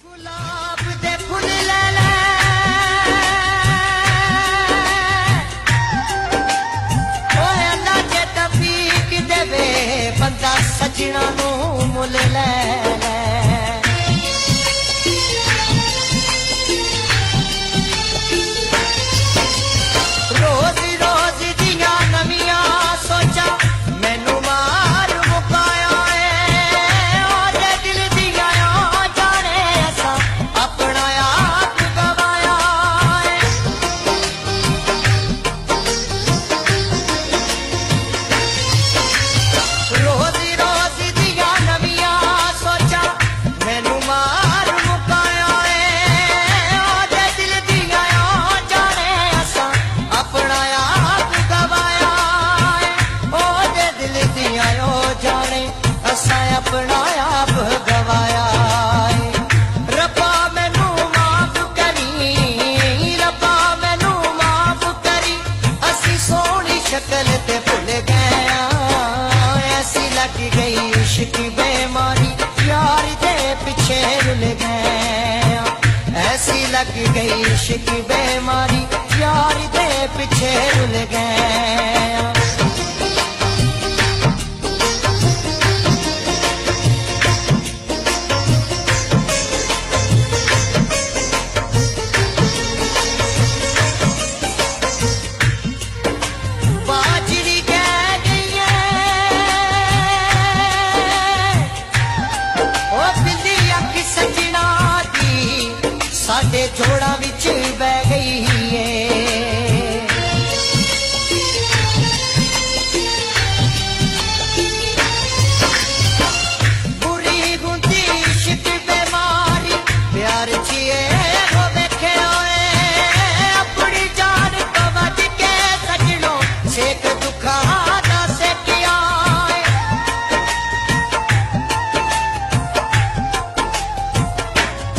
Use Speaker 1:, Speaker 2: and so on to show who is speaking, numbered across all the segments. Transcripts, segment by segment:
Speaker 1: गुलाब दे full ले ले ओए अल्लाह जे तफीक देवे बंदा सजना नू मुल ले ले रोज रोज दियां नवियां सोचा मैनू मार मुकाया है ओदे दिल दियां जाने असा अपना आप गवाया है रोज रोज दियां नवियां सोचा मैनू मार मुकाया है ओदे दिल दियां जाने असा अपना आप गवाया है ओदे दिल दियां जाने असा अपना आप गवाया है रब्बा मैनू माफ करी रब्बा मैनू माफ करी असी सोहनी शक्ल ते भुल गए ऐसी लग गई इश्क बेमारी यार दे पिछे रुल गए ऐसी लग गई इश्क बेमारी यार दे पिछे रुल गए बाजरी कह गई है ओ बिल्ली अख सजना दी साडे जोड़ा विच बह गई है बुरी हुंदी इश्क बेमारी प्यार जिए हो वेखे होए अपनी जान तो वज के सजनो सेक दुखा दा सेकिया है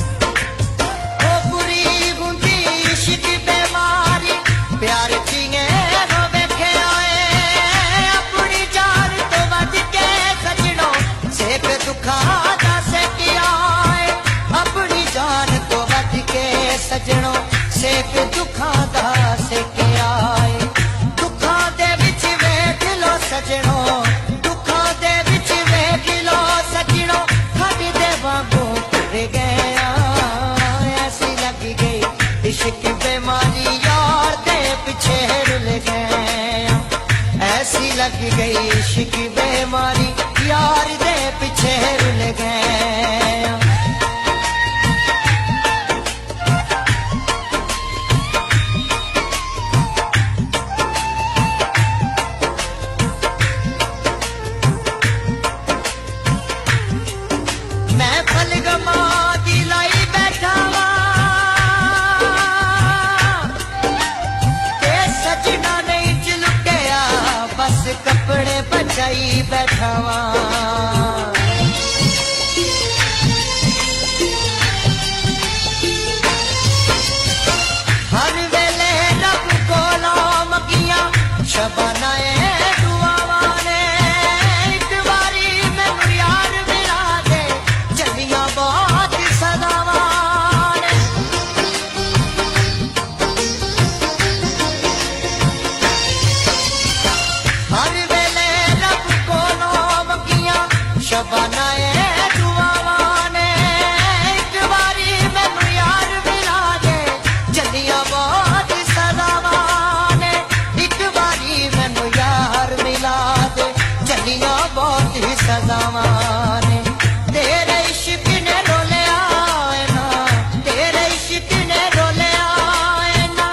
Speaker 1: ओ बुरी हुंदी इश्क बेमारी प्यार जिए हो वेखे होए अपनी जान तो वज के सजनो सेक दुखा दा सेकिया है अपनी जान तो वज के सजनो सेक दुखा दा सेकिया है दुखां दे विच वेख लो सजनो दुखां दे विच वेख लो सजनो खड दे वांगू तुर गया ऐसी लग गई इश्क बेमारी यार दे पिछे रुल गया ऐसी लग गई इश्क बेमारी यार दे पिछे रुल गया मैं फलगमा दी लाई बैठा वां ते सजना नहीं चलुकिया बस कपड़े बचाई बैठा वां हर वेले रब कोला मंगियां शबाना दुआवां ने एक वारी मैनू यार मिला दे चलियां बहुत सदावां ने हर वेले रब कोलो मंगियां शबाना दुआवां ने एक वारी मैनू यार मिला दे चलियां बहुत सदावां ने एक वारी मैनू यार मिला दे चलियां बहुत ही सदावां ने तेरे इश्क ने रोलिया है ना तेरे इश्क ने रोलिया है ना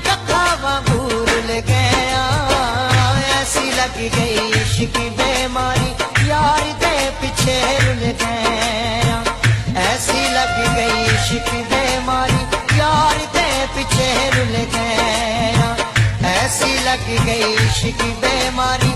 Speaker 1: कथा वांगू रुल गया ऐसी लग गई इश्क बेमारी यार दे पिछे रुल गया ऐसी लग गई इश्क बेमारी यार दे पिछे रुल गया ऐसी लग गई इश्क बेमारी